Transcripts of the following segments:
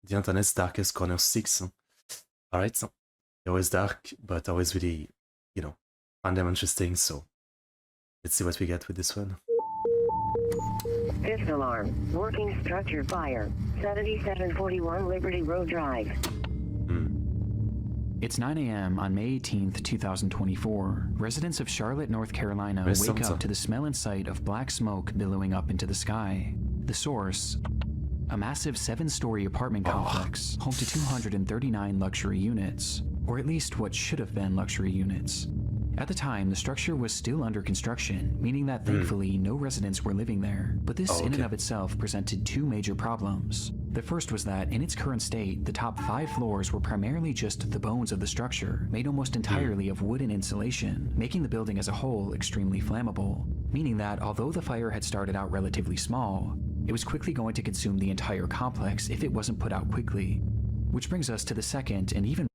the internet's darkest corner 6. Alright, they're always dark, but always really, you know, find them interesting, so let's see what we get with this one. Fifth alarm, working structure fire, 7741 Liberty Road Drive. It's 9 a.m. on May 18th, 2024. Residents of Charlotte, North Carolina wake up to the smell and sight of black smoke billowing up into the sky. The source, a massive 7-story apartment complex, home to 239 luxury units, or at least what should have been luxury units. At the time, the structure was still under construction, meaning that thankfully no residents were living there. But this in and of itself presented 2 major problems. The first was that, in its current state, the top 5 floors were primarily just the bones of the structure, made almost entirely of wood and insulation, making the building as a whole extremely flammable. Meaning that, although the fire had started out relatively small, it was quickly going to consume the entire complex if it wasn't put out quickly. Which brings us to the second and even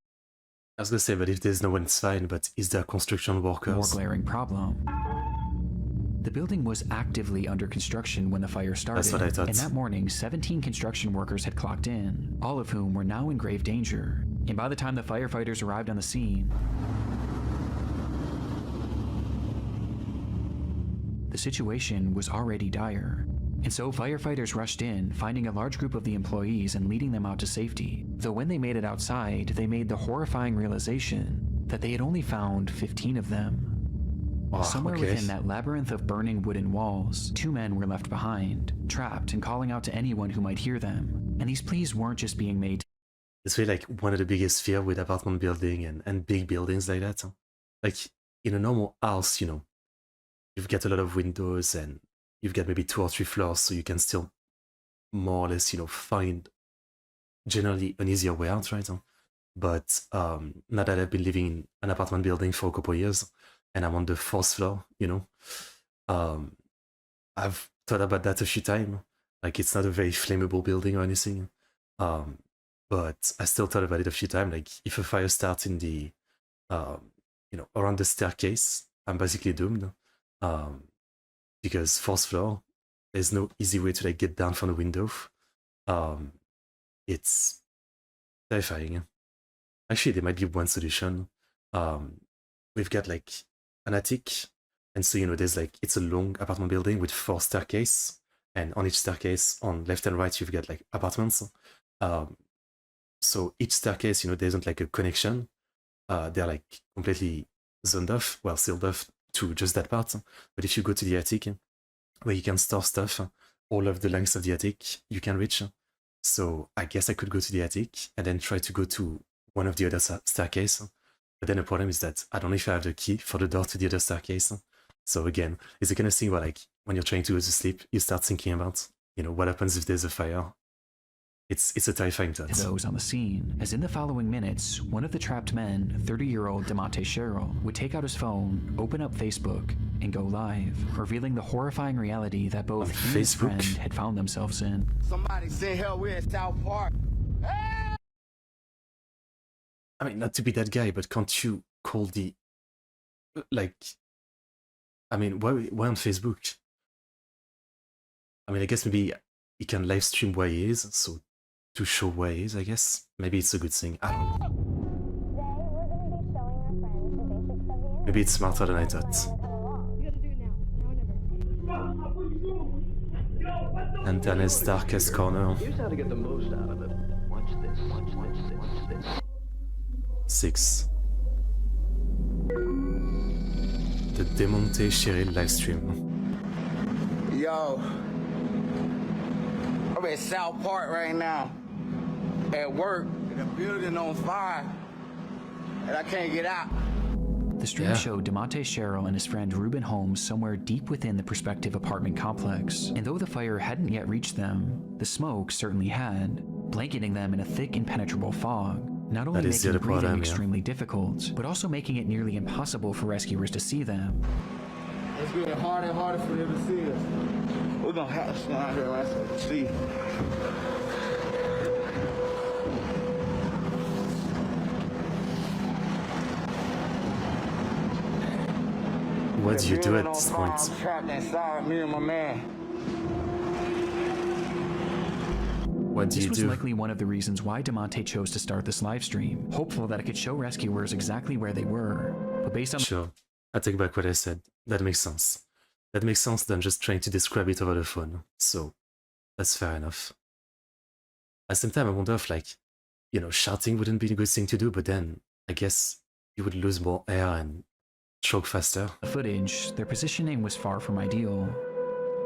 I was gonna say, but if there's no one, it's fine, but is there construction workers? more glaring problem. The building was actively under construction when the fire started. That's what I thought. And that morning, 17 construction workers had clocked in, all of whom were now in grave danger. And by the time the firefighters arrived on the scene, the situation was already dire. And so firefighters rushed in, finding a large group of the employees and leading them out to safety. Though when they made it outside, they made the horrifying realization that they had only found 15 of them. Somewhere within that labyrinth of burning wooden walls, 2 men were left behind, trapped and calling out to anyone who might hear them. And these pleas weren't just being made. It's really like one of the biggest fear with apartment building and big buildings like that. Like in a normal house, you know, you've got a lot of windows and you've got maybe 2 or 3 floors, so you can still more or less, you know, find generally an easier way out, right? But now that I've been living in an apartment building for a couple of years, and I'm on the 4th floor, you know, I've thought about that a few times. Like, it's not a very flammable building or anything, but I still thought about it a few times. Like, if a fire starts in the, you know, around the staircase, I'm basically doomed. Because 4th floor, there's no easy way to like get down from the window. It's terrifying. Actually, there might be one solution. We've got like an attic, and so you know, there's like, it's a long apartment building with 4 staircases, and on each staircase, on left and right, you've got like apartments. So each staircase, you know, there isn't like a connection. They're like completely zoned off, well, sealed off to just that part. But if you go to the attic, where you can store stuff, all of the lengths of the attic you can reach. So I guess I could go to the attic and then try to go to one of the other staircase. But then the problem is that I don't know if I have the key for the door to the other staircase. So again, it's the kind of thing where like when you're trying to go to sleep, you start thinking about, you know, what happens if there's a fire. It's a terrifying thought. Those on the scene, as in the following minutes, one of the trapped men, 30-year-old DeMonte Sherrill, would take out his phone, open up Facebook, and go live, revealing the horrifying reality that both he and his friend had found themselves in. Somebody sent hell, we're in South Park. I mean, not to be that guy, but can't you call the, like, I mean, why on Facebook? I mean, I guess maybe he can live stream where he is, so to show where he is, I guess. Maybe it's a good thing. I don't know. Maybe it's smarter than I thought. And then his darkest corner. Here's how to get the most out of it. Watch this, watch this, watch this. 6. The DeMonte Sherrill livestream. Yo, I'm at South Park right now. At work, and the building on fire, and I can't get out. The stream showed DeMonte Sherrill and his friend Ruben Holmes somewhere deep within the prospective apartment complex. And though the fire hadn't yet reached them, the smoke certainly had, blanketing them in a thick impenetrable fog. Not only making breathing extremely difficult, but also making it nearly impossible for rescuers to see them. It's getting harder and harder for them to see us. We're gonna have to stand out here and see. What do you do at this point? I'm trapped inside, me and my man. What do This you was do? likely one of the reasons why DeMonte chose to start this live stream, hopeful that it could show rescuers exactly where they were. But based on Sure, I take back what I said. That makes sense. That makes sense than just trying to describe it over the phone. So, that's fair enough. At the same time, I wonder if, like, you know, shouting wouldn't be a good thing to do, but then I guess you would lose more air and choke faster. the footage, their positioning was far from ideal.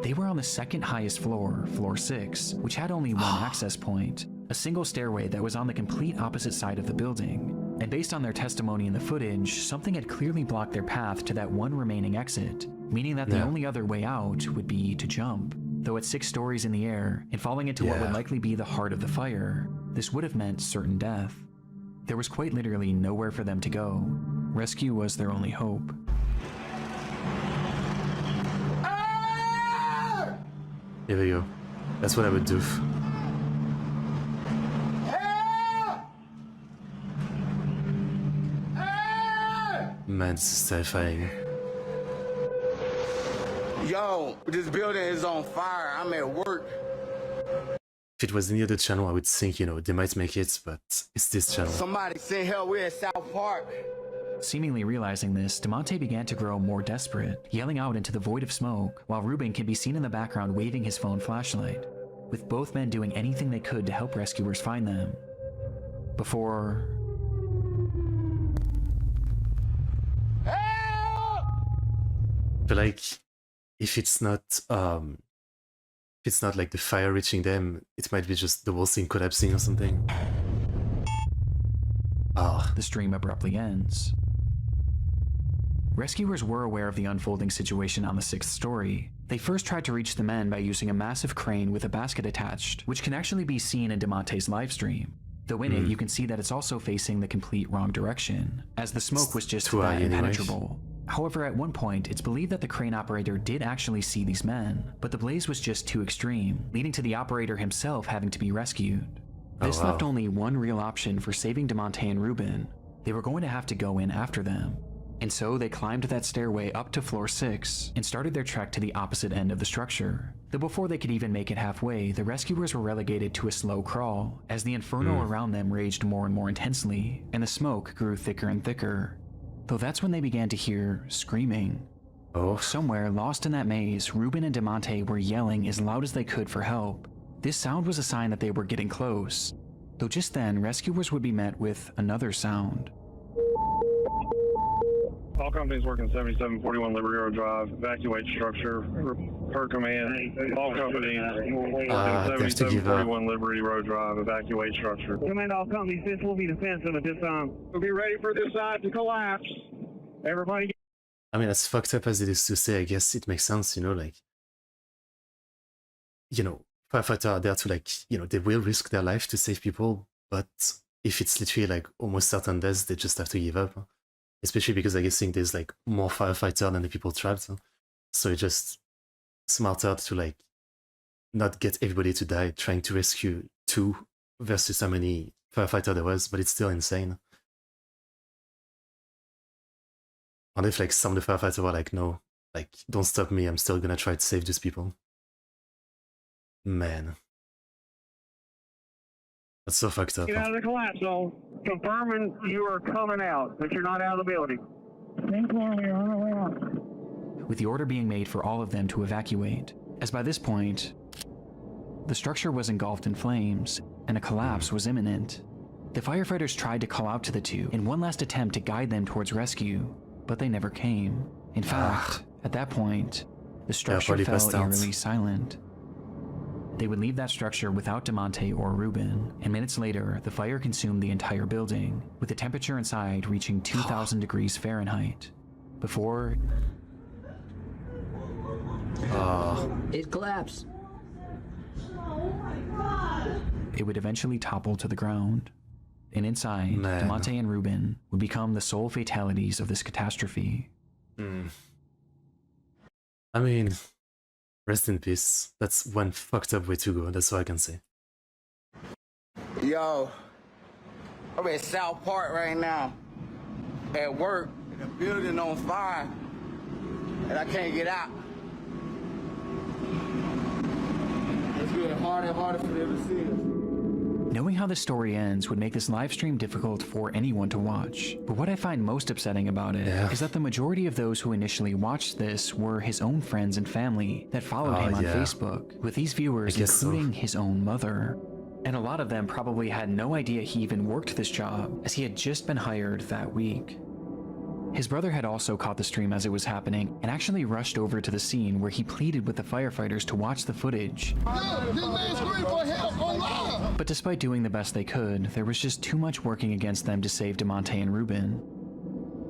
They were on the second highest floor, floor 6, which had only one access point, a single stairway that was on the complete opposite side of the building. And based on their testimony in the footage, something had clearly blocked their path to that one remaining exit, meaning that the only other way out would be to jump. Though at 6 stories in the air and falling into what would likely be the heart of the fire, this would have meant certain death. There was quite literally nowhere for them to go. Rescue was their only hope. Here we go. That's what I would do. Man, this is terrifying. Yo, this building is on fire. I'm at work. If it was any other channel, I would think, you know, they might make it, but it's this channel. Somebody send help. We're at South Park. Seemingly realizing this, DeMonte began to grow more desperate, yelling out into the void of smoke, while Ruben can be seen in the background waving his phone flashlight, with both men doing anything they could to help rescuers find them. Before... I feel like if it's not like the fire reaching them, it might be just the whole thing collapsing or something. The stream abruptly ends. Rescuers were aware of the unfolding situation on the 6th story. They first tried to reach the men by using a massive crane with a basket attached, which can actually be seen in DeMonte's livestream. Though in it, you can see that it's also facing the complete wrong direction, as the smoke was just that impenetrable. However, at one point, it's believed that the crane operator did actually see these men, but the blaze was just too extreme, leading to the operator himself having to be rescued. This left only one real option for saving DeMonte and Ruben. They were going to have to go in after them. And so they climbed that stairway up to floor 6 and started their trek to the opposite end of the structure. Though before they could even make it halfway, the rescuers were relegated to a slow crawl as the inferno around them raged more and more intensely, and the smoke grew thicker and thicker. Though that's when they began to hear screaming. Somewhere lost in that maze, Ruben and DeMonte were yelling as loud as they could for help. This sound was a sign that they were getting close. Though just then, rescuers would be met with another sound. All companies working 7741 Liberty Road Drive, evacuate structure, per command. All companies working 7741 Liberty Road Drive, evacuate structure. Command all companies, this will be defensive at this time. We'll be ready for this side to collapse. Everybody. I mean, as fucked up as it is to say, I guess it makes sense, you know, like, you know, firefighters are there to, like, you know, they will risk their life to save people, but if it's literally, like, almost certain death, they just have to give up. Especially because I guess there's, like, more firefighters than the people trapped. So it's just smarter to, like, not get everybody to die trying to rescue 2 versus how many firefighters there was, but it's still insane. And if, like, some of the firefighters were like, no, like, don't stop me, I'm still gonna try to save these people. Man. That's so fucked up. Get out of the collapse zone. Confirming you are coming out, but you're not out of the building. With the order being made for all of them to evacuate, as by this point, the structure was engulfed in flames, and a collapse was imminent. The firefighters tried to call out to the 2 in one last attempt to guide them towards rescue, but they never came. In fact, at that point, the structure fell eerily silent. They would leave that structure without DeMonte or Ruben, and minutes later, the fire consumed the entire building, with the temperature inside reaching 2,000 degrees Fahrenheit. Before... It collapsed. It would eventually topple to the ground. And inside, DeMonte and Ruben would become the sole fatalities of this catastrophe. I mean... Rest in peace. That's one fucked up way to go, that's all I can say. Yo, I'm at South Park right now. At work, and the building on fire. And I can't get out. It's getting harder and harder for them to see us. Knowing how the story ends would make this live stream difficult for anyone to watch. But what I find most upsetting about it is that the majority of those who initially watched this were his own friends and family that followed him on Facebook, with these viewers including his own mother. And a lot of them probably had no idea he even worked this job, as he had just been hired that week. His brother had also caught the stream as it was happening and actually rushed over to the scene where he pleaded with the firefighters to watch the footage. But despite doing the best they could, there was just too much working against them to save DeMonte and Ruben.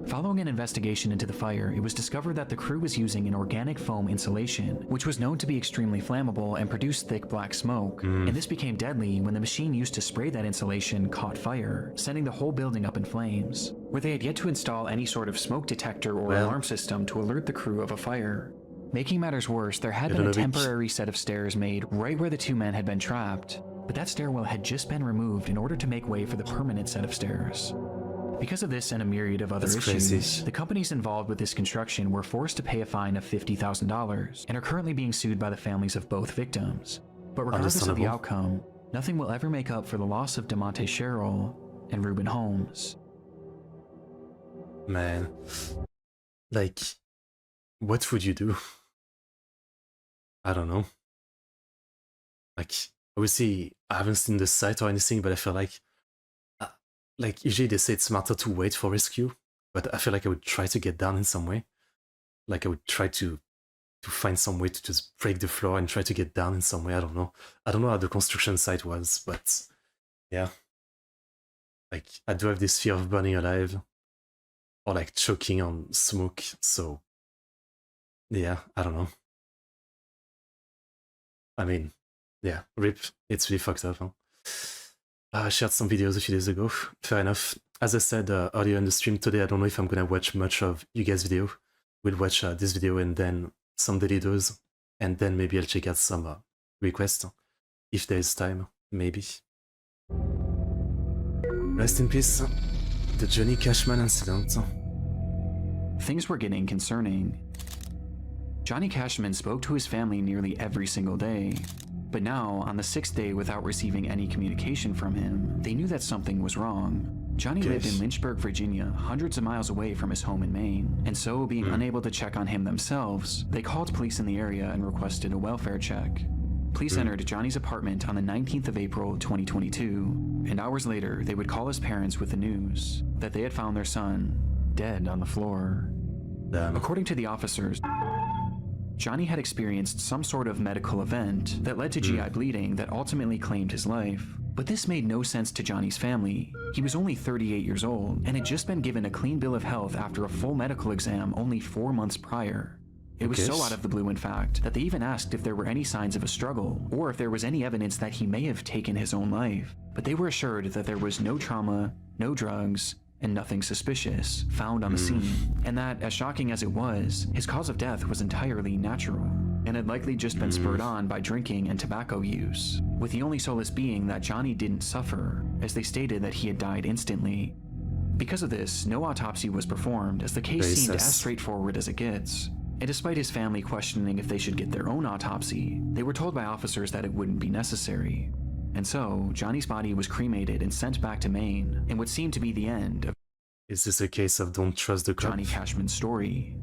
Following an investigation into the fire, it was discovered that the crew was using an organic foam insulation, which was known to be extremely flammable and produce thick black smoke. And this became deadly when the machine used to spray that insulation caught fire, sending the whole building up in flames, where they had yet to install any sort of smoke detector or alarm system to alert the crew of a fire. Making matters worse, there had been a temporary set of stairs made right where the two men had been trapped, but that stairwell had just been removed in order to make way for the permanent set of stairs. Because of this and a myriad of other issues, the companies involved with this construction were forced to pay a fine of $50,000 and are currently being sued by the families of both victims. But regardless of the outcome, nothing will ever make up for the loss of DeMonte Sherrill and Ruben Holmes. Man, like, what would you do? I don't know. Like, obviously, I haven't seen the site or anything, but I feel like usually they say it's smarter to wait for rescue, but I feel like I would try to get down in some way. Like I would try to find some way to just break the floor and try to get down in some way. I don't know how the construction site was, but yeah. Like I do have this fear of burning alive or like choking on smoke, so yeah, I don't know. I mean, yeah, RIP, it's really fucked up, huh? I shared some videos a few days ago. Fair enough. As I said earlier in the stream today, I don't know if I'm gonna watch much of you guys' video. We'll watch this video and then some daily dose, and then maybe I'll check out some requests if there is time. Maybe. Rest in peace, the Johnny Cashman incident. Things were getting concerning. Johnny Cashman spoke to his family nearly every single day. But now, on the 6th day without receiving any communication from him, they knew that something was wrong. Johnny lived in Lynchburg, Virginia, hundreds of miles away from his home in Maine, and so, being unable to check on him themselves, they called police in the area and requested a welfare check. Police entered Johnny's apartment on the 19th of April, 2022, and hours later, they would call his parents with the news that they had found their son dead on the floor. According to the officers, Johnny had experienced some sort of medical event that led to GI bleeding that ultimately claimed his life. But this made no sense to Johnny's family. He was only 38 years old and had just been given a clean bill of health after a full medical exam only 4 months prior. It was so out of the blue, in fact, that they even asked if there were any signs of a struggle or if there was any evidence that he may have taken his own life. But they were assured that there was no trauma, no drugs, and nothing suspicious found on the scene, and that, as shocking as it was, his cause of death was entirely natural, and had likely just been spurred on by drinking and tobacco use, with the only solace being that Johnny didn't suffer, as they stated that he had died instantly. Because of this, no autopsy was performed, as the case seemed as straightforward as it gets. And despite his family questioning if they should get their own autopsy, they were told by officers that it wouldn't be necessary. And so, Johnny's body was cremated and sent back to Maine, in what seemed to be the end of Is this a case of don't trust the cop? Johnny Cashman's story.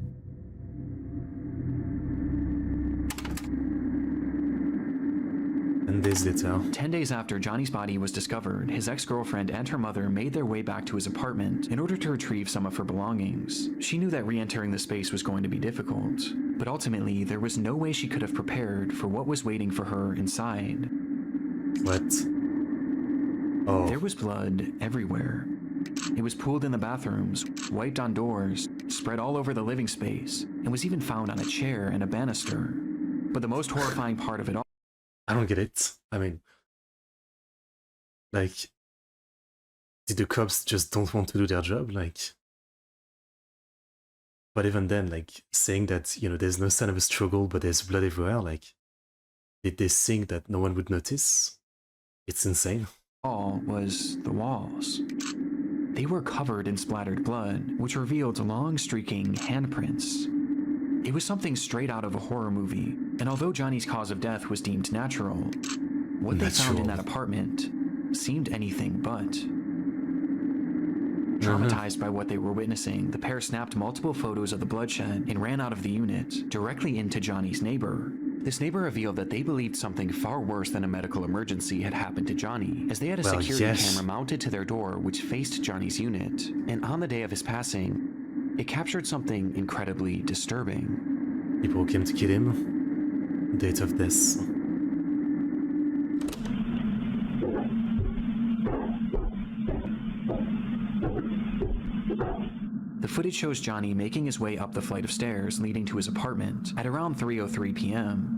And days later, 10 days after Johnny's body was discovered, his ex-girlfriend and her mother made their way back to his apartment in order to retrieve some of her belongings. She knew that re-entering the space was going to be difficult, but ultimately there was no way she could have prepared for what was waiting for her inside. What? Oh. There was blood everywhere. It was pooled in the bathrooms, wiped on doors, spread all over the living space, and was even found on a chair and a banister. But the most horrifying part of it all, I don't get it. I mean, like, did the cops just don't want to do their job? Like, but even then, like, saying that, you know, there's no sign of a struggle, but there's blood everywhere, like, did they think that no one would notice? It's insane. all was the walls. They were covered in splattered blood, which revealed long streaking handprints. It was something straight out of a horror movie, and although Johnny's cause of death was deemed natural, what they found in that apartment seemed anything but. Traumatized by what they were witnessing, the pair snapped multiple photos of the bloodshed and ran out of the unit, directly into Johnny's neighbor. This neighbor revealed that they believed something far worse than a medical emergency had happened to Johnny, as they had a security camera mounted to their door which faced Johnny's unit, and on the day of his passing, it captured something incredibly disturbing. People came to kill him. Date of death. The footage shows Johnny making his way up the flight of stairs leading to his apartment at around 3:03 p.m.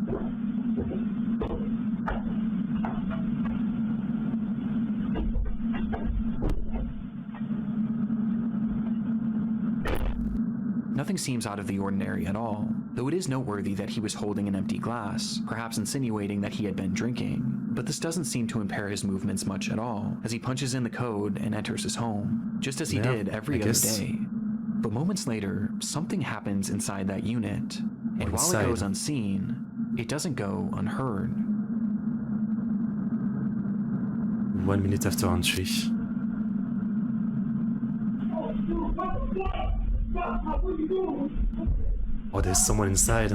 Nothing seems out of the ordinary at all, though it is noteworthy that he was holding an empty glass, perhaps insinuating that he had been drinking. But this doesn't seem to impair his movements much at all, as he punches in the code and enters his home, just as he did every other day. But moments later, something happens inside that unit, and while it goes unseen, it doesn't go unheard. 1 minute after entry. Oh, there's someone inside.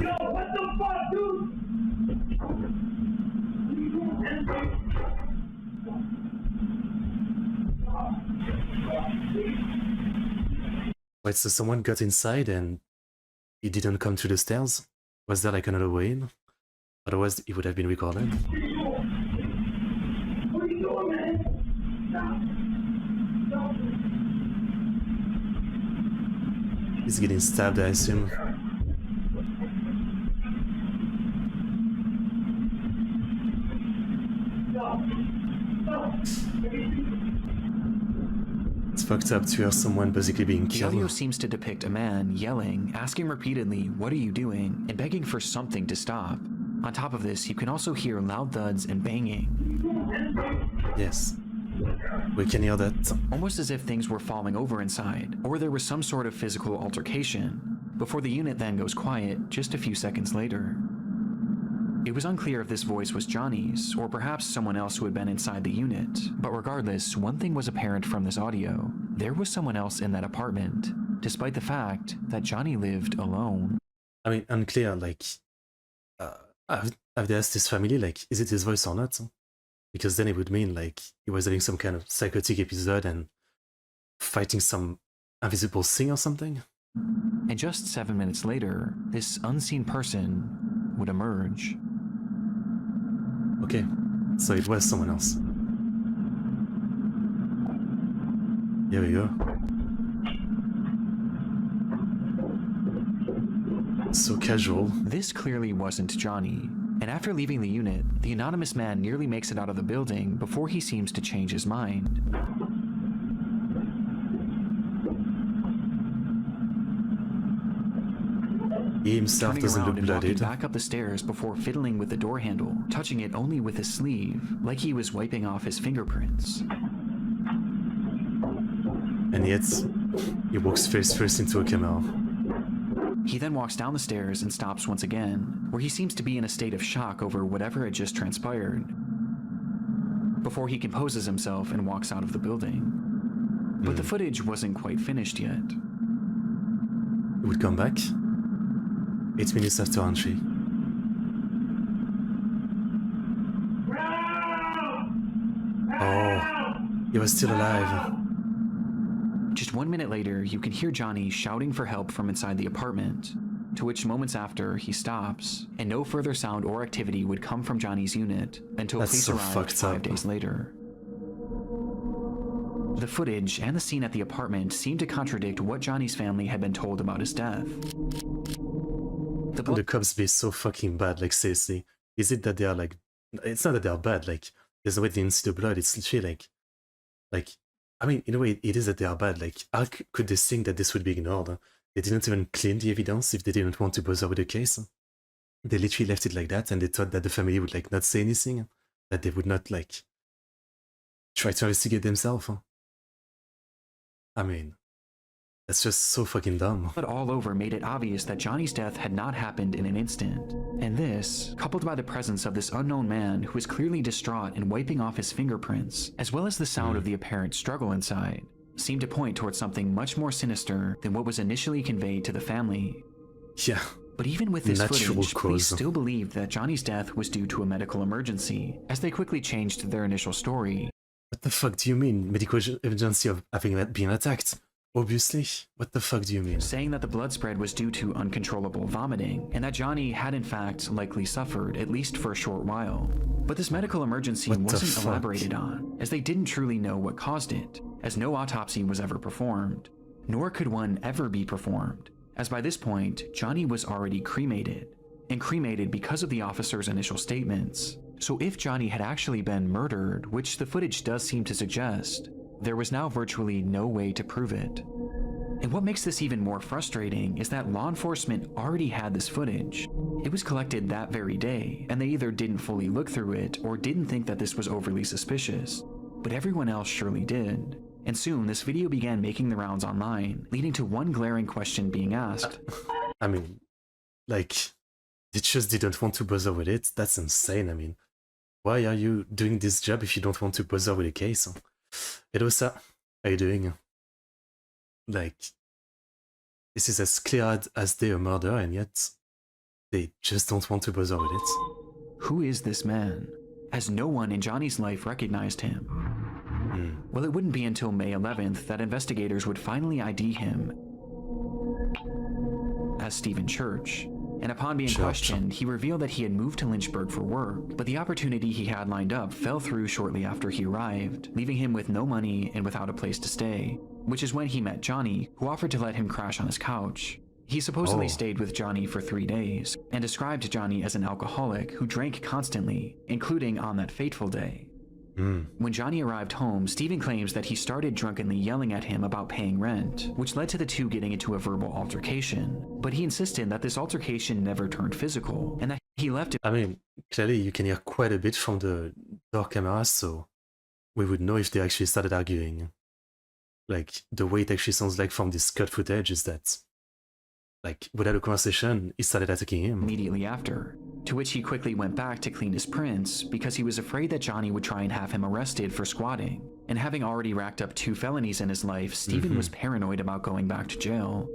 Wait, so someone got inside and he didn't come to the stairs? Was there like another way in? Otherwise, it would have been recorded. He's getting stabbed, I assume. It's fucked up to hear someone basically being killed. The audio seems to depict a man yelling, asking repeatedly, "What are you doing?" and begging for something to stop. On top of this, you can also hear loud thuds and banging. Yes. We can hear that. Almost as if things were falling over inside, or there was some sort of physical altercation, before the unit then goes quiet just a few seconds later. It was unclear if this voice was Johnny's, or perhaps someone else who had been inside the unit, but regardless, one thing was apparent from this audio. There was someone else in that apartment, despite the fact that Johnny lived alone. I mean, unclear, like, I've asked his family, like, is it his voice or not? Because then it would mean, like, he was having some kind of psychotic episode and fighting some invisible thing or something. And just 7 minutes later, this unseen person would emerge. Okay, so it was someone else. Here we go. So casual. This clearly wasn't Johnny, and after leaving the unit, the anonymous man nearly makes it out of the building before he seems to change his mind. He himself doesn't look bloodied. Walking back up the stairs before fiddling with the door handle, touching it only with his sleeve, like he was wiping off his fingerprints. And yet, he walks face first into a camera. He then walks down the stairs and stops once again, where he seems to be in a state of shock over whatever had just transpired, before he composes himself and walks out of the building. But the footage wasn't quite finished yet. He would come back 8 minutes after entry. Oh, he was still alive. Just 1 minute later, you can hear Johnny shouting for help from inside the apartment, to which moments after, he stops, and no further sound or activity would come from Johnny's unit until police arrived 5 days later. The footage and the scene at the apartment seem to contradict what Johnny's family had been told about his death. The cops be so fucking bad, like seriously. Is it that they are like, it's not that they are bad, like, there's no way they didn't see the blood, it's literally like, I mean, in a way, it is that they are bad. Like, how could they think that this would be ignored? They didn't even clean the evidence if they didn't want to bother with the case. They literally left it like that, and they thought that the family would, like, not say anything, that they would not, like, try to investigate themselves. I mean, That's just so fucking dumb. Blood all over made it obvious that Johnny's death had not happened in an instant. And this, coupled by the presence of this unknown man who was clearly distraught and wiping off his fingerprints, as well as the sound of the apparent struggle inside, seemed to point towards something much more sinister than what was initially conveyed to the family. Yeah. But even with this footage, cause. police still believed that Johnny's death was due to a medical emergency, as they quickly changed their initial story. What the fuck do you mean? Medical emergency of having been attacked? Obviously. What the fuck do you mean? Saying that the blood spread was due to uncontrollable vomiting, and that Johnny had in fact likely suffered, at least for a short while. But this medical emergency wasn't elaborated on, as they didn't truly know what caused it, as no autopsy was ever performed. Nor could one ever be performed, as by this point, Johnny was already cremated, and cremated because of the officer's initial statements. So if Johnny had actually been murdered, which the footage does seem to suggest, there was now virtually no way to prove it. And what makes this even more frustrating is that law enforcement already had this footage. It was collected that very day, and they either didn't fully look through it or didn't think that this was overly suspicious. But everyone else surely did. And soon this video began making the rounds online, leading to one glaring question being asked. I mean, like, they just didn't want to bother with it? That's insane. I mean, why are you doing this job if you don't want to bother with a case? Edosa, how are you doing? Like, this is as clear as day a murder, and yet they just don't want to bother with it. Who is this man? As no one in Johnny's life recognized him. Well, it wouldn't be until May 11th that investigators would finally ID him as Stephen Church. And upon being questioned, he revealed that he had moved to Lynchburg for work, but the opportunity he had lined up fell through shortly after he arrived, leaving him with no money and without a place to stay, which is when he met Johnny, who offered to let him crash on his couch. He supposedly stayed with Johnny for 3 days, and described Johnny as an alcoholic who drank constantly, including on that fateful day. When Johnny arrived home, Stephen claims that he started drunkenly yelling at him about paying rent, which led to the two getting into a verbal altercation. But he insisted that this altercation never turned physical, and that he left him. I mean, clearly you can hear quite a bit from the door cameras, so we would know if they actually started arguing. Like, the way it actually sounds like from this cut footage is that, like, without a conversation, he started attacking him. Immediately after, to which he quickly went back to clean his prints because he was afraid that Johnny would try and have him arrested for squatting. And having already racked up 2 felonies in his life, Stephen was paranoid about going back to jail.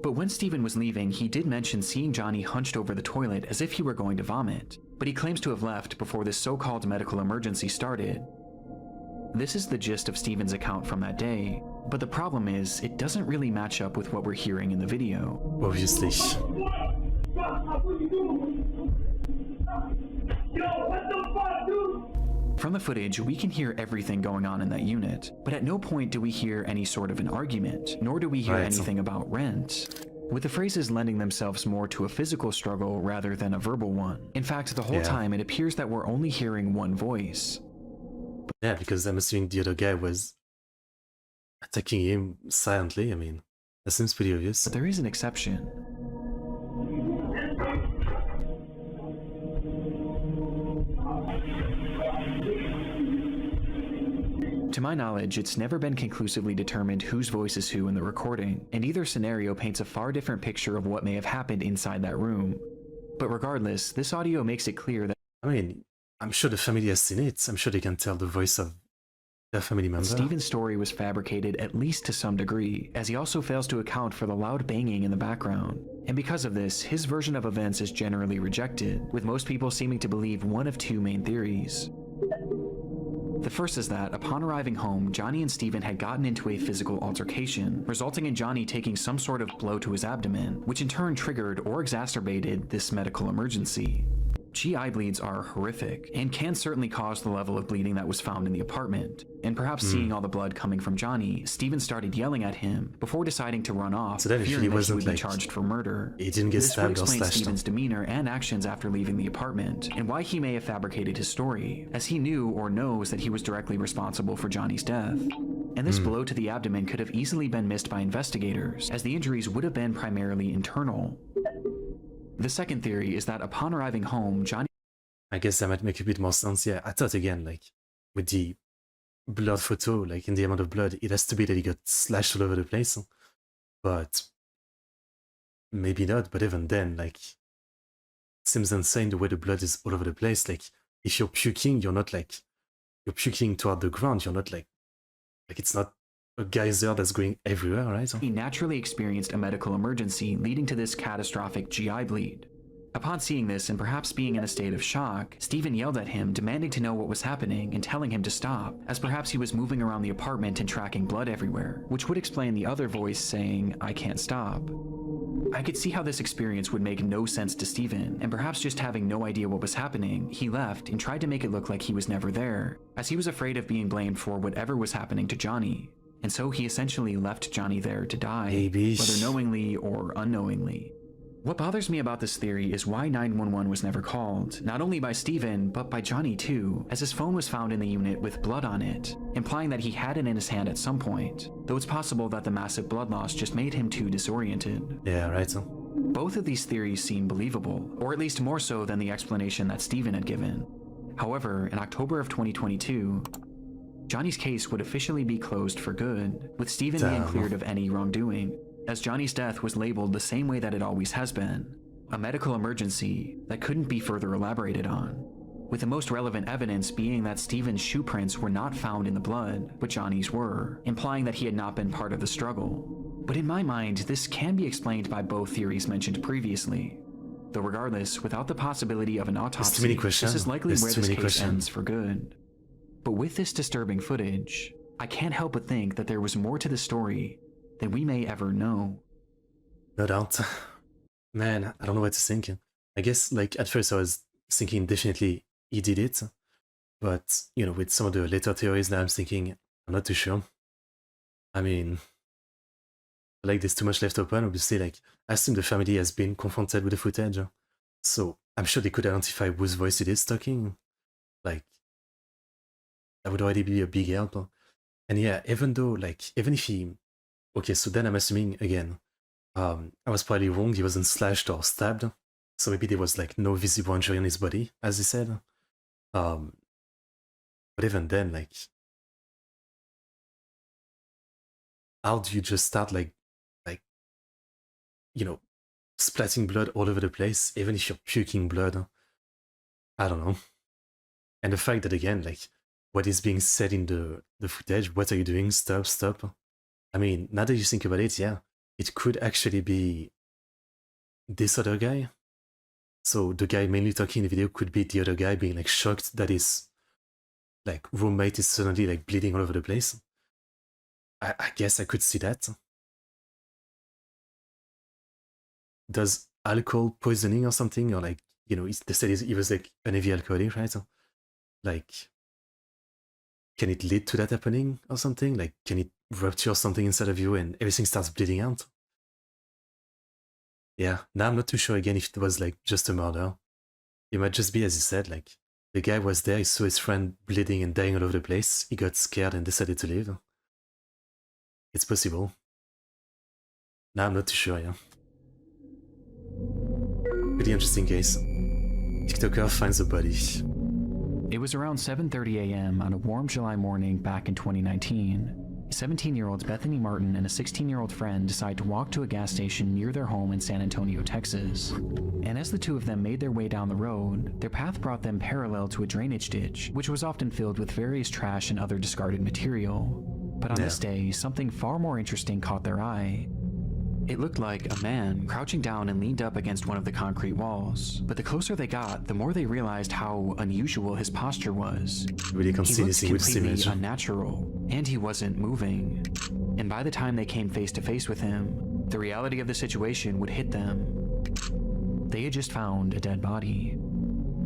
But when Stephen was leaving, he did mention seeing Johnny hunched over the toilet as if he were going to vomit, but he claims to have left before this so-called medical emergency started. This is the gist of Stephen's account from that day, but the problem is, it doesn't really match up with what we're hearing in the video. Obviously. From the footage, we can hear everything going on in that unit, but at no point do we hear any sort of an argument, nor do we hear anything about rent, with the phrases lending themselves more to a physical struggle rather than a verbal one. In fact, the whole time it appears that we're only hearing one voice. Yeah, because I'm assuming the other guy was attacking him silently. I mean, that seems pretty obvious. But there is an exception. To my knowledge, it's never been conclusively determined whose voice is who in the recording, and either scenario paints a far different picture of what may have happened inside that room. But regardless, this audio makes it clear that, I mean, I'm sure the family has seen it. I'm sure they can tell the voice of their family member. Stephen's story was fabricated at least to some degree, as he also fails to account for the loud banging in the background. And because of this, his version of events is generally rejected, with most people seeming to believe one of 2 main theories. The first is that, upon arriving home, Johnny and Stephen had gotten into a physical altercation, resulting in Johnny taking some sort of blow to his abdomen, which in turn triggered or exacerbated this medical emergency. GI bleeds are horrific, and can certainly cause the level of bleeding that was found in the apartment. And perhaps seeing all the blood coming from Johnny, Stephen started yelling at him before deciding to run off, so that fearing that he would be like, charged for murder. He didn't get stabbed or slashed. This would explain Stephen's demeanor and actions after leaving the apartment, and why he may have fabricated his story, as he knew or knows that he was directly responsible for Johnny's death. And this blow to the abdomen could have easily been missed by investigators, as the injuries would have been primarily internal. The second theory is that upon arriving home, Johnny... I guess that might make a bit more sense. Yeah, I thought again, like, with the blood photo, like in the amount of blood, it has to be that he got slashed all over the place. but maybe not. But even then, like, it seems insane the way the blood is all over the place. Like, if you're puking, you're not like, you're puking toward the ground. You're not like it's not a geyser that's going everywhere, right? He naturally experienced a medical emergency leading to this catastrophic GI bleed. Upon seeing this and perhaps being in a state of shock, Stephen yelled at him, demanding to know what was happening and telling him to stop, as perhaps he was moving around the apartment and tracking blood everywhere, which would explain the other voice saying, "I can't stop." I could see how this experience would make no sense to Stephen, and perhaps just having no idea what was happening, he left and tried to make it look like he was never there, as he was afraid of being blamed for whatever was happening to Johnny. And so he essentially left Johnny there to die, Maybe. whether knowingly or unknowingly. What bothers me about this theory is why 911 was never called, not only by Stephen, but by Johnny too, as his phone was found in the unit with blood on it, implying that he had it in his hand at some point, though it's possible that the massive blood loss just made him too disoriented. Yeah, right. Both of these theories seem believable, or at least more so than the explanation that Stephen had given. However, in October of 2022, Johnny's case would officially be closed for good, with Stephen being cleared of any wrongdoing, as Johnny's death was labeled the same way that it always has been, a medical emergency that couldn't be further elaborated on, with the most relevant evidence being that Stephen's shoe prints were not found in the blood, but Johnny's were, implying that he had not been part of the struggle. But in my mind, this can be explained by both theories mentioned previously. Though regardless, without the possibility of an autopsy, this is likely where this case ends for good. But with this disturbing footage, I can't help but think that there was more to the story than we may ever know. No doubt. Man, I don't know what to think. I guess, like, at first I was thinking definitely he did it, but, you know, with some of the later theories now I'm thinking, I'm not too sure. I mean, like, there's too much left open, obviously. Like, I assume the family has been confronted with the footage, so I'm sure they could identify whose voice it is talking. Like, that would already be a big help. And yeah, even though, like, even if he... Okay, so then I'm assuming, again, I was probably wrong, he wasn't slashed or stabbed, so maybe there was, like, no visible injury on his body, as he said. But even then, like, how do you just start, like, you know, splatting blood all over the place, even if you're puking blood? I don't know. And the fact that, again, like, what is being said in the footage, what are you doing, stop, stop. I mean, now that you think about it, yeah, it could actually be this other guy. So the guy mainly talking in the video could be the other guy being, like, shocked that his, like, roommate is suddenly, like, bleeding all over the place. I guess I could see that. Does alcohol poisoning or something, or, like, you know, they said he was, like, an heavy alcoholic, right? Like, can it lead to that happening or something? Like, can it rupture something inside of you and everything starts bleeding out? Yeah, now I'm not too sure again if it was, like, just a murder. It might just be, as you said, like, the guy was there, he saw his friend bleeding and dying all over the place, he got scared and decided to leave. It's possible. Now I'm not too sure, yeah. Pretty interesting case. TikToker finds a body. It was around 7:30 a.m. on a warm July morning back in 2019. 17-year-olds Bethany Martin and a 16-year-old friend decide to walk to a gas station near their home in San Antonio, Texas. And as the two of them made their way down the road, their path brought them parallel to a drainage ditch, which was often filled with various trash and other discarded material. But on this day, something far more interesting caught their eye. It looked like a man crouching down and leaned up against one of the concrete walls, but the closer they got, the more they realized how unusual his posture was. Really He looked completely image. unnatural, and he wasn't moving. And by the time they came face to face with him, the reality of the situation would hit them. They had just found a dead body.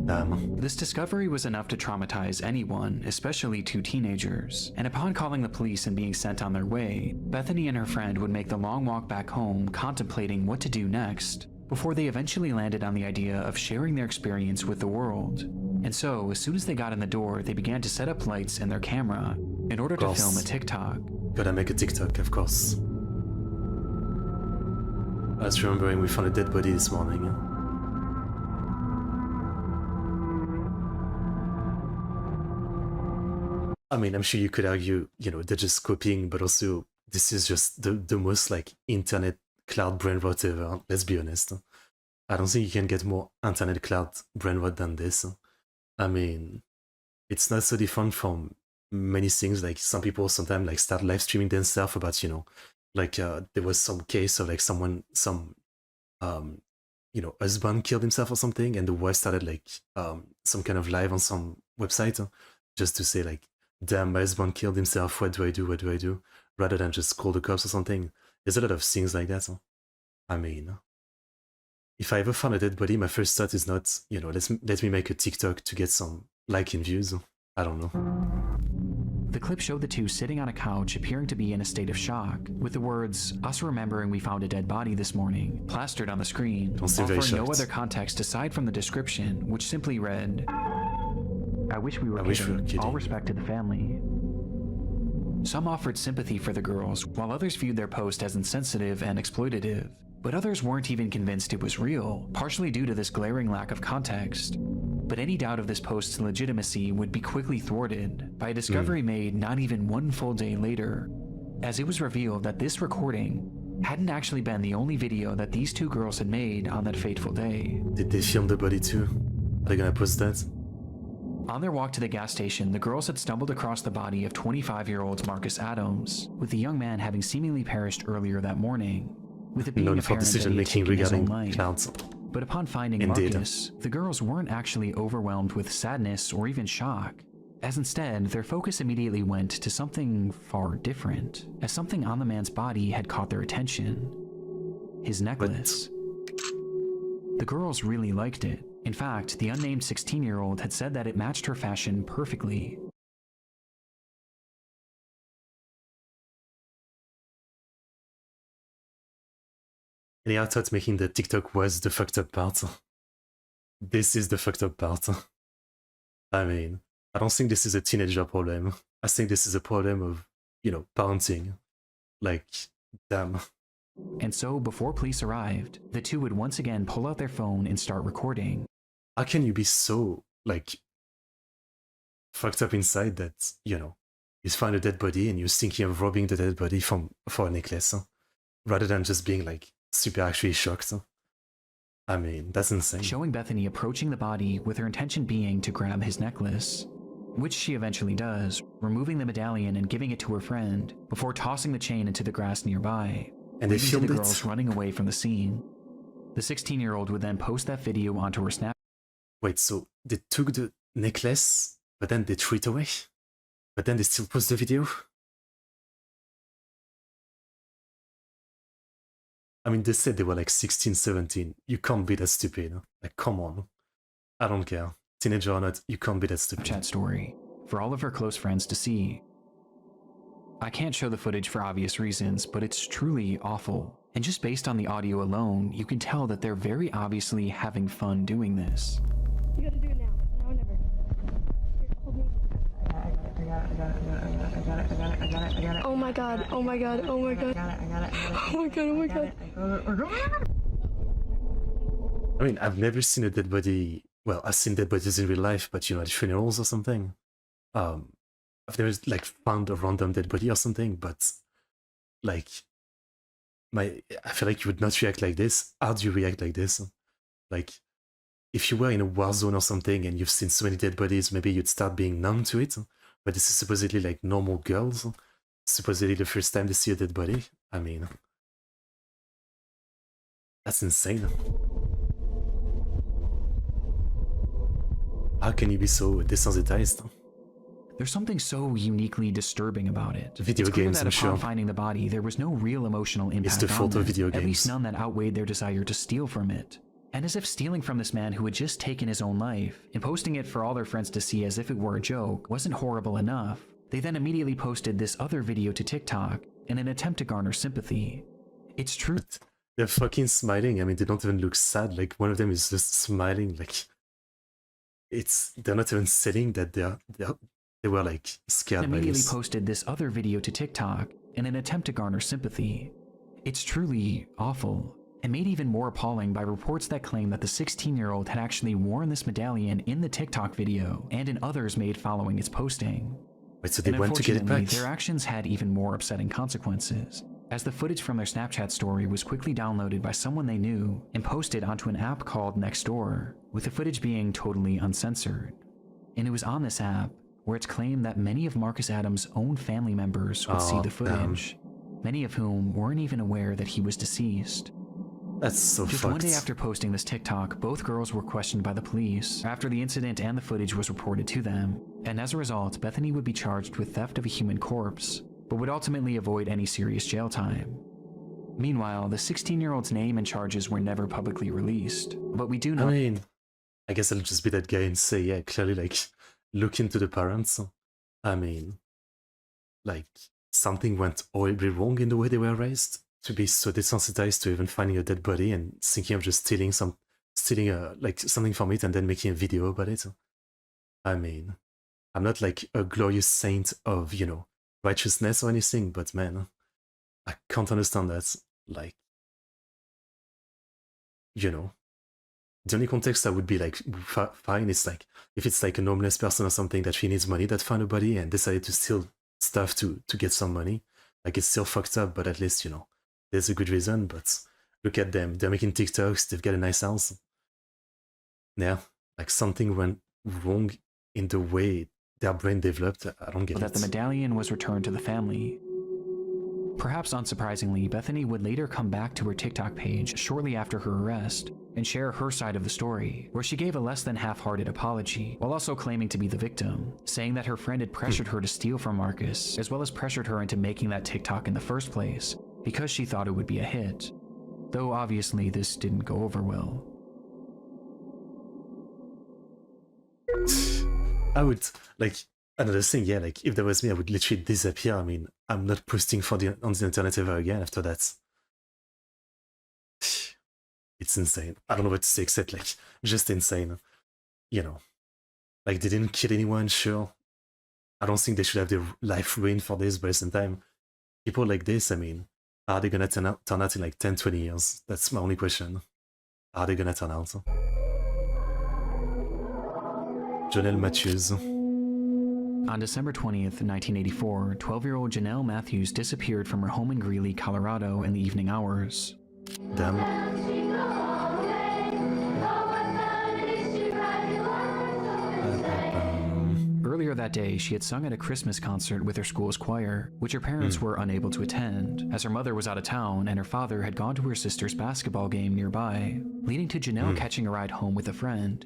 This discovery was enough to traumatize anyone, especially two teenagers, and upon calling the police and being sent on their way, Bethany and her friend would make the long walk back home contemplating what to do next, before they eventually landed on the idea of sharing their experience with the world. And so, as soon as they got in the door, they began to set up lights and their camera in order to film a TikTok. Gotta make a TikTok, of course. I was remembering we found a dead body this morning. I mean, I'm sure you could argue, you know, they're just copying, but also this is just the most like internet cloud brain rot ever. Let's be honest. I don't think you can get more internet cloud brain rot than this. I mean, it's not so different from many things. Like some people sometimes like start live streaming themselves about, you know, like there was some case of like someone, some you know, husband killed himself or something, and the wife started like some kind of live on some website just to say like, damn, my husband killed himself, what do I do, what do I do, rather than just call the cops or something. There's a lot of things like that. I mean, if I ever found a dead body, my first thought is not, you know, let me make a TikTok to get some like and views. I don't know. The clip showed the two sitting on a couch appearing to be in a state of shock, with the words, "Us remembering we found a dead body this morning," plastered on the screen, offering no other context aside from the description, which simply read, "I wish we were kidding. All respect to the family." Some offered sympathy for the girls, while others viewed their post as insensitive and exploitative. But others weren't even convinced it was real, partially due to this glaring lack of context. But any doubt of this post's legitimacy would be quickly thwarted by a discovery made not even one full day later, as it was revealed that this recording hadn't actually been the only video that these two girls had made on that fateful day. Did they film the body too? Are they gonna post that? On their walk to the gas station, the girls had stumbled across the body of 25-year-old Marcus Adams, with the young man having seemingly perished earlier that morning, with it being known for apparent that he had taken his own life. Clouds. But upon finding Marcus, the girls weren't actually overwhelmed with sadness or even shock, as instead their focus immediately went to something far different, as something on the man's body had caught their attention. His necklace. The girls really liked it. In fact, the unnamed 16-year-old had said that it matched her fashion perfectly. And I thought making the TikTok was the fucked up part. This is the fucked up part. I mean, I don't think this is a teenager problem. I think this is a problem of, you know, parenting. Like, damn. And so, before police arrived, the two would once again pull out their phone and start recording. How can you be so, like, fucked up inside that, you know, you find a dead body and you're thinking of robbing the dead body for a necklace, rather than just being, like, super actually shocked? I mean, that's insane. Showing Bethany approaching the body with her intention being to grab his necklace, which she eventually does, removing the medallion and giving it to her friend, before tossing the chain into the grass nearby, and they filmed the girls running away from the scene. The 16-year-old would then post that video onto her Snap. Wait, so they took the necklace, but then they threw it away? But then they still post the video? I mean, they said they were like 16, 17. You can't be that stupid. Like, come on. I don't care. Teenager or not, you can't be that stupid. Chat story for all of her close friends to see. I can't show the footage for obvious reasons, but it's truly awful. And just based on the audio alone, you can tell that they're very obviously having fun doing this. You gotta do it now. Now or never. Here, hold me. I got it. Oh my god, oh my god, oh my god. I got it. Oh my god, oh my god. I mean, I've never seen a dead body. Well, I've seen dead bodies in real life, but you know, at funerals or something. I've never like found a random dead body or something, but like I feel like you would not react like this. How do you react like this? Like, if you were in a war zone or something and you've seen so many dead bodies, maybe you'd start being numb to it. But this is supposedly like normal girls. Supposedly the first time they see a dead body. I mean, that's insane. How can you be so desensitized? There's something so uniquely disturbing about it. Video games, I'm sure. Upon finding the body, there was no real emotional impact. It's the fault of video games. At least none that outweighed their desire to steal from it. And as if stealing from this man who had just taken his own life and posting it for all their friends to see as if it were a joke wasn't horrible enough, they then immediately posted this other video to TikTok in an attempt to garner sympathy. It's true. But they're fucking smiling. I mean, they don't even look sad. Like, one of them is just smiling. Like, they're not even saying that they were like scared by this. Immediately posted this other video to TikTok in an attempt to garner sympathy. It's truly awful, and made even more appalling by reports that claim that the 16-year-old had actually worn this medallion in the TikTok video and in others made following its posting. Wait, so they And went to get it unfortunately, back? their actions had even more upsetting consequences, as the footage from their Snapchat story was quickly downloaded by someone they knew and posted onto an app called Nextdoor, with the footage being totally uncensored. And it was on this app where it's claimed that many of Marcus Adams' own family members would see the footage, many of whom weren't even aware that he was deceased. That's so Just fucked. one day after posting this TikTok, both girls were questioned by the police after the incident and the footage was reported to them, and as a result, Bethany would be charged with theft of a human corpse, but would ultimately avoid any serious jail time. Meanwhile, the 16-year-old's name and charges were never publicly released, but we do know— I mean, I guess I'll just be that guy and say, yeah, clearly, like, look into the parents. I mean, like, something went horribly wrong in the way they were raised. To be so desensitized to even finding a dead body and thinking of just stealing like something from it and then making a video about it. I mean, I'm not like a glorious saint of, you know, righteousness or anything, but man, I can't understand that. Like, you know, the only context I would be like fine is like if it's like a homeless person or something that she needs money that found a body and decided to steal stuff to get some money. Like, it's still fucked up, but at least, you know, there's a good reason. But look at them, they're making TikToks, they've got a nice house. Yeah, like something went wrong in the way their brain developed. I don't get it. that the medallion was returned to the family. Perhaps unsurprisingly, Bethany would later come back to her TikTok page shortly after her arrest and share her side of the story, where she gave a less than half-hearted apology, while also claiming to be the victim, saying that her friend had pressured her to steal from Marcus, as well as pressured her into making that TikTok in the first place, because she thought it would be a hit. Though obviously this didn't go over well. I would, like, another thing, yeah, like, if that was me, I would literally disappear. I mean, I'm not posting on the internet ever again after that. It's insane. I don't know what to say except, like, just insane. You know, like, they didn't kill anyone, sure. I don't think they should have their life ruined for this, but at the same time, people like this, I mean, are they gonna turn out in like 10, 20 years? That's my only question. Are they gonna turn out? Janelle Matthews. On December 20th, 1984, 12-year-old Janelle Matthews disappeared from her home in Greeley, Colorado in the evening hours. Damn. Earlier that day, she had sung at a Christmas concert with her school's choir, which her parents were unable to attend, as her mother was out of town and her father had gone to her sister's basketball game nearby, leading to Janelle catching a ride home with a friend.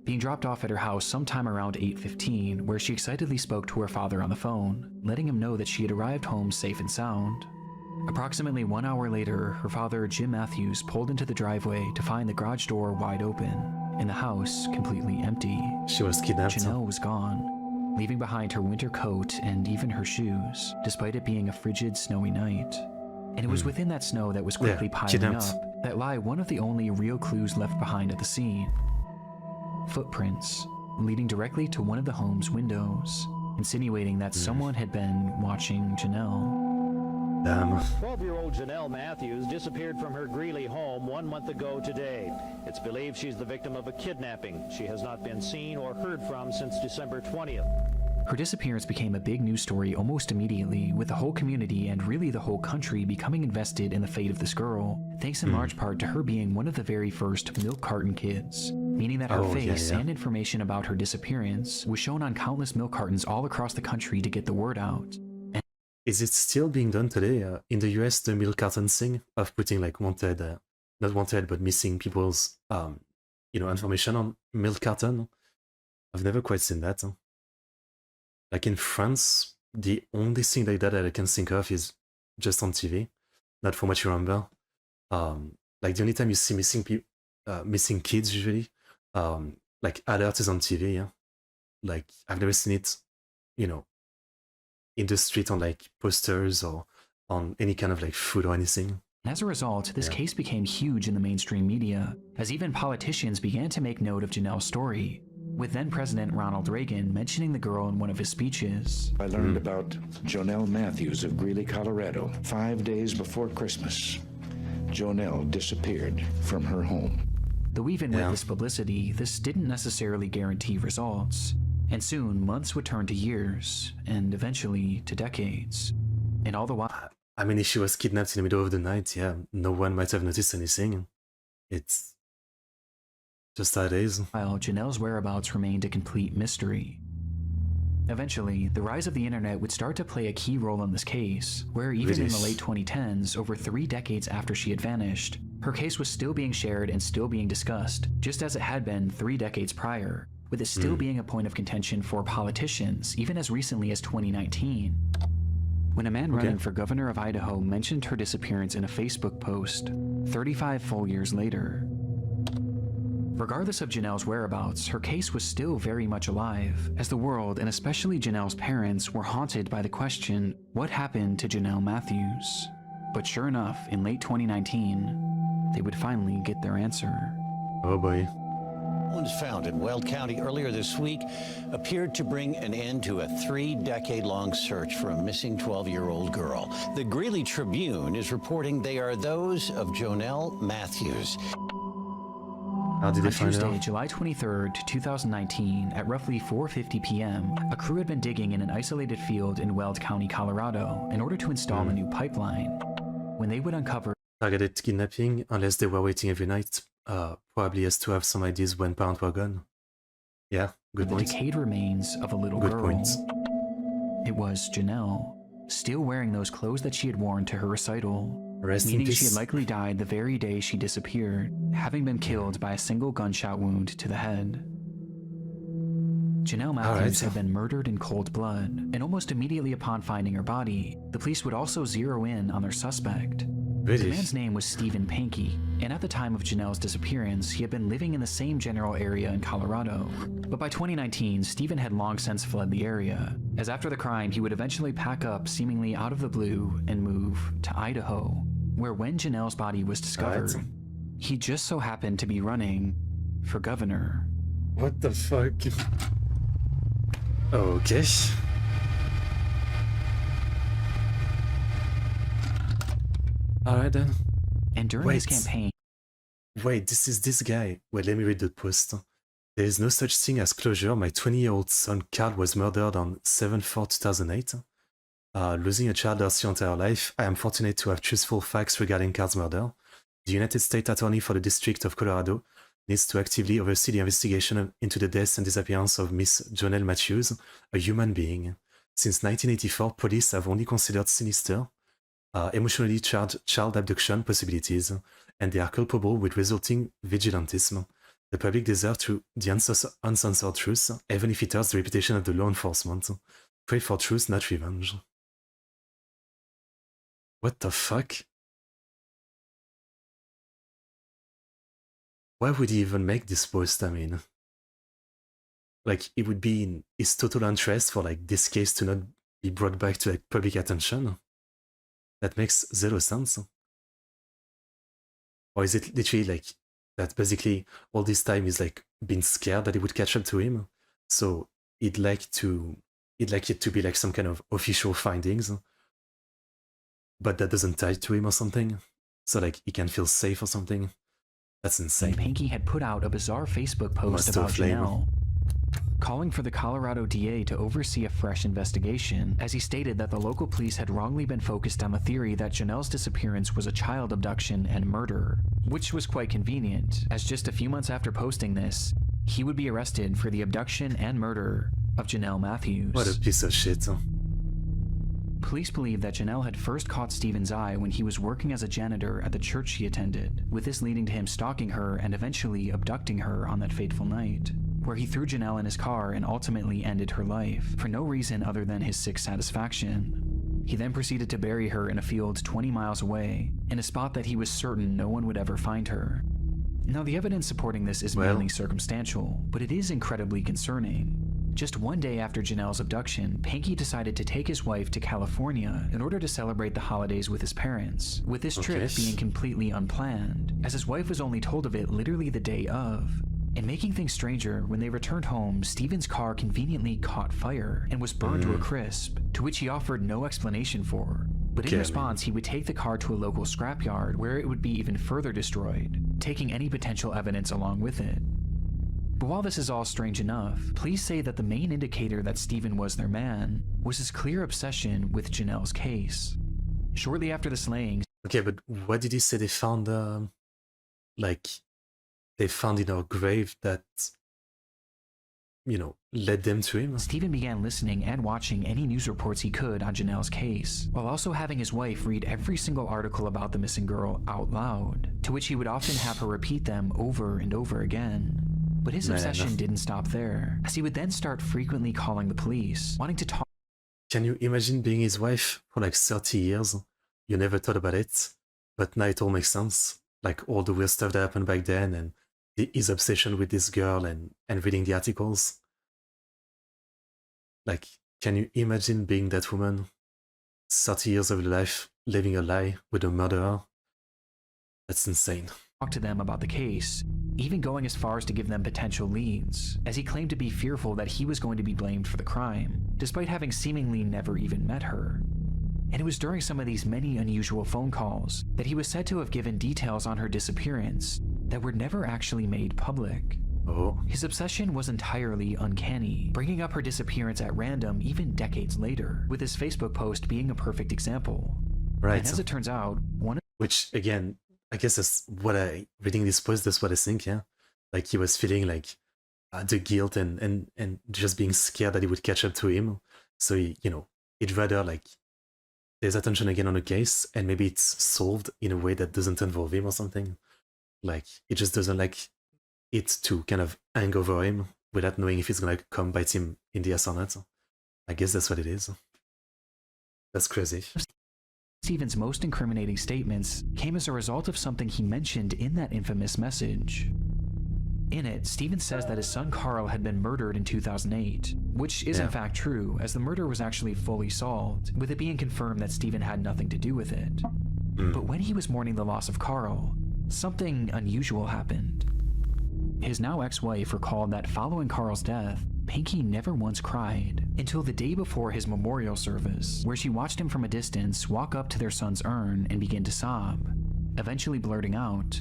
Being dropped off at her house sometime around 8:15, where she excitedly spoke to her father on the phone, letting him know that she had arrived home safe and sound. Approximately 1 hour later, her father, Jim Matthews, pulled into the driveway to find the garage door wide open, and the house completely empty. She was kidnapped. Janelle was gone, leaving behind her winter coat and even her shoes, despite it being a frigid, snowy night. And it was within that snow that was quickly piling up that lie one of the only real clues left behind at the scene. Footprints, leading directly to one of the home's windows, insinuating that someone had been watching Janelle. Damn. 12-year-old Janelle Matthews disappeared from her Greeley home 1 month ago today. It's believed she's the victim of a kidnapping. She has not been seen or heard from since December 20th. Her disappearance became a big news story almost immediately, with the whole community and really the whole country becoming invested in the fate of this girl, thanks in large part to her being one of the very first milk carton kids, meaning that her face and information about her disappearance was shown on countless milk cartons all across the country to get the word out. Is it still being done today? In the US, the milk carton thing of putting like wanted, not wanted, but missing people's, you know, information on milk carton? I've never quite seen that. Like in France, the only thing like that I can think of is just on TV, not from what you remember. Like the only time you see missing kids usually, like alert is on TV. Yeah, like I've never seen it, you know, in the street on like posters or on any kind of like food or anything. As a result, this case became huge in the mainstream media, as even politicians began to make note of Janelle's story, with then-President Ronald Reagan mentioning the girl in one of his speeches. I learned about Janelle Matthews of Greeley, Colorado, 5 days before Christmas. Janelle disappeared from her home. Though even with this publicity, this didn't necessarily guarantee results. And soon, months would turn to years, and eventually to decades. And all the while... I mean, if she was kidnapped in the middle of the night, yeah, no one might have noticed anything. It's just how it is. While Janelle's whereabouts remained a complete mystery. Eventually, the rise of the internet would start to play a key role in this case, where even in the late 2010s, over 3 decades after she had vanished, her case was still being shared and still being discussed, just as it had been 3 decades prior, with it still being a point of contention for politicians, even as recently as 2019. When a man running for governor of Idaho mentioned her disappearance in a Facebook post, 35 full years later. Regardless of Janelle's whereabouts, her case was still very much alive, as the world, and especially Janelle's parents, were haunted by the question, what happened to Janelle Matthews? But sure enough, in late 2019, they would finally get their answer. Oh boy. Bones found in Weld County earlier this week appeared to bring an end to a 3-decade-long search for a missing 12-year-old girl. The Greeley Tribune is reporting they are those of Jonelle Matthews. How did they find Tuesday, out? July 23rd, 2019, at roughly 4:50 p.m., a crew had been digging in an isolated field in Weld County, Colorado, in order to install a new pipeline. When they would uncover targeted kidnapping, unless they were waiting every night, probably has to have some ideas when parents were gone. Yeah, good the point. decayed remains of a little Good girl. points. It was Janelle, still wearing those clothes that she had worn to her recital. Rest in Meaning peace. she had likely died the very day she disappeared, having been killed by a single gunshot wound to the head. Janelle Matthews had been murdered in cold blood, and almost immediately upon finding her body, the police would also zero in on their suspect. Really? The man's name was Stephen Pankey, and at the time of Janelle's disappearance, he had been living in the same general area in Colorado. But by 2019, Stephen had long since fled the area, as after the crime, he would eventually pack up seemingly out of the blue and move to Idaho, where when Janelle's body was discovered, he just so happened to be running for governor. What the fuck? Okay. Alright then. And during his campaign... Wait, this is this guy. Wait, let me read the post. There is no such thing as closure. My 20-year-old son Carl was murdered on 7/4/2008. Losing a child lost your entire life. I am fortunate to have truthful facts regarding Carl's murder. The United States Attorney for the District of Colorado needs to actively oversee the investigation into the death and disappearance of Miss Jonelle Matthews, a human being. Since 1984, police have only considered sinister, emotionally charged child abduction possibilities, and they are culpable with resulting vigilantism. The public deserves the uncensored truth, even if it hurts the reputation of the law enforcement. Pray for truth, not revenge. What the fuck? Why would he even make this post? I mean, like, it would be in his total interest for like this case to not be brought back to like public attention. That makes zero sense. Or is it literally like that basically all this time he's like been scared that it would catch up to him? So he'd like it to be like some kind of official findings, but that doesn't tie to him or something. So like he can feel safe or something. That's insane. Pankey had put out a bizarre Facebook post about Janelle, calling for the Colorado DA to oversee a fresh investigation, as he stated that the local police had wrongly been focused on the theory that Janelle's disappearance was a child abduction and murder, which was quite convenient, as just a few months after posting this, he would be arrested for the abduction and murder of Janelle Matthews. What a piece of shit. Police believe that Janelle had first caught Stephen's eye when he was working as a janitor at the church she attended, with this leading to him stalking her and eventually abducting her on that fateful night, where he threw Janelle in his car and ultimately ended her life, for no reason other than his sick satisfaction. He then proceeded to bury her in a field 20 miles away, in a spot that he was certain no one would ever find her. Now, the evidence supporting this is mainly circumstantial, but it is incredibly concerning. Just one day after Janelle's abduction, Pankey decided to take his wife to California in order to celebrate the holidays with his parents, with this trip being completely unplanned, as his wife was only told of it literally the day of. And making things stranger, when they returned home, Stephen's car conveniently caught fire and was burned to a crisp, to which he offered no explanation for. But in response, he would take the car to a local scrapyard where it would be even further destroyed, taking any potential evidence along with it. But while this is all strange enough, police say that the main indicator that Stephen was their man was his clear obsession with Janelle's case. Shortly after the slayings... Okay, but what did he say they found, like, they found in her grave that, you know, led them to him? Stephen began listening and watching any news reports he could on Janelle's case, while also having his wife read every single article about the missing girl out loud, to which he would often have her repeat them over and over again. But his obsession didn't stop there, as he would then start frequently calling the police, wanting to talk. Can you imagine being his wife for like 30 years? You never thought about it, but now it all makes sense. Like all the weird stuff that happened back then, and his obsession with this girl, and reading the articles. Like, can you imagine being that woman? 30 years of your life, living a lie with a murderer? That's insane. Talk to them about the case, even going as far as to give them potential leads, as he claimed to be fearful that he was going to be blamed for the crime, despite having seemingly never even met her. And it was during some of these many unusual phone calls that he was said to have given details on her disappearance that were never actually made public. Oh. His obsession was entirely uncanny, bringing up her disappearance at random even decades later, with his Facebook post being a perfect example. Right. And as it turns out, which, again, I guess that's what reading this post, that's what I think, yeah? Like, he was feeling like the guilt and just being scared that he would catch up to him. So, he, you know, he'd rather, like, there's attention again on a case, and maybe it's solved in a way that doesn't involve him or something. Like, he just doesn't like it to kind of hang over him without knowing if it's gonna come bite him in the ass or not. I guess that's what it is. That's crazy. Stephen's most incriminating statements came as a result of something he mentioned in that infamous message. In it, Stephen says that his son Carl had been murdered in 2008, which is in fact true, as the murder was actually fully solved, with it being confirmed that Stephen had nothing to do with it. But when he was mourning the loss of Carl, something unusual happened. His now ex-wife recalled that following Carl's death, Pinky never once cried, until the day before his memorial service, where she watched him from a distance walk up to their son's urn and begin to sob, eventually blurting out,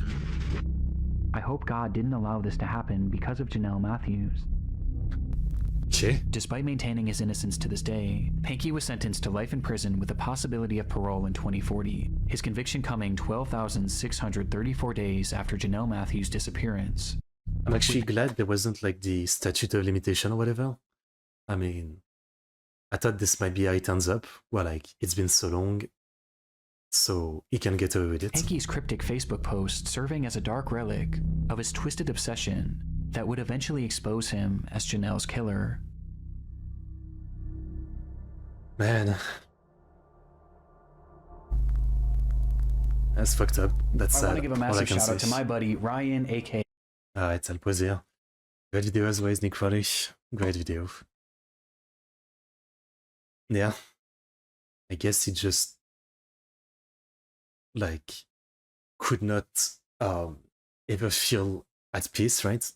"I hope God didn't allow this to happen because of Janelle Matthews." Despite maintaining his innocence to this day, Pinky was sentenced to life in prison with the possibility of parole in 2040, his conviction coming 12,634 days after Janelle Matthews' disappearance. I'm actually glad there wasn't like the statute of limitation or whatever. I mean, I thought this might be how it ends up, where like it's been so long, so he can get away with it. Pinky's cryptic Facebook post serving as a dark relic of his twisted obsession that would eventually expose him as Janelle's killer. Man. That's fucked up. That's sad. I want to give a massive shout out to my buddy Ryan, aka. It's un plaisir. Great video as always, Nick Crowley. Great video. Yeah. I guess he just like could not ever feel at peace, right?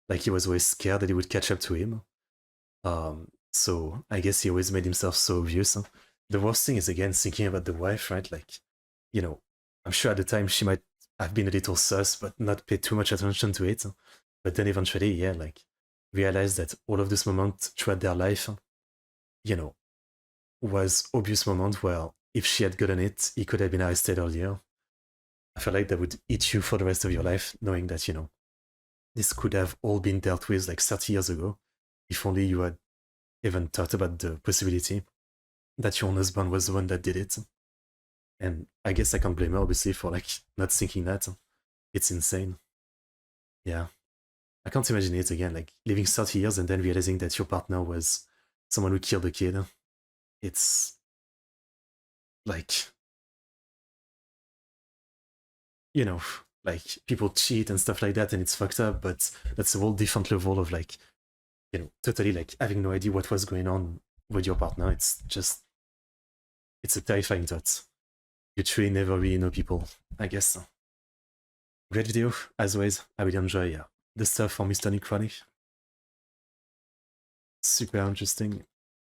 Like he was always scared that he would catch up to him. So I guess he always made himself so obvious. The worst thing is, again, thinking about the wife, right? Like, you know, I'm sure at the time she might have been a little sus, but not paid too much attention to it. But then eventually, yeah, like, realized that all of this moment throughout their life, you know, was obvious moment where if she had gotten it, he could have been arrested earlier. I feel like that would eat you for the rest of your life, knowing that, you know, this could have all been dealt with like 30 years ago, if only you had even thought about the possibility that your husband was the one that did it. And I guess I can't blame her, obviously, for like not thinking that. It's insane. Yeah. I can't imagine it again, like living 30 years and then realizing that your partner was someone who killed a kid. It's like, you know, like people cheat and stuff like that, and it's fucked up, but that's a whole different level of like, you know, totally like having no idea what was going on with your partner. It's just, it's a terrifying thought. You truly never really know people, I guess. Great video, as always. I really enjoy the stuff from Mr. Nick Crowley. Super interesting.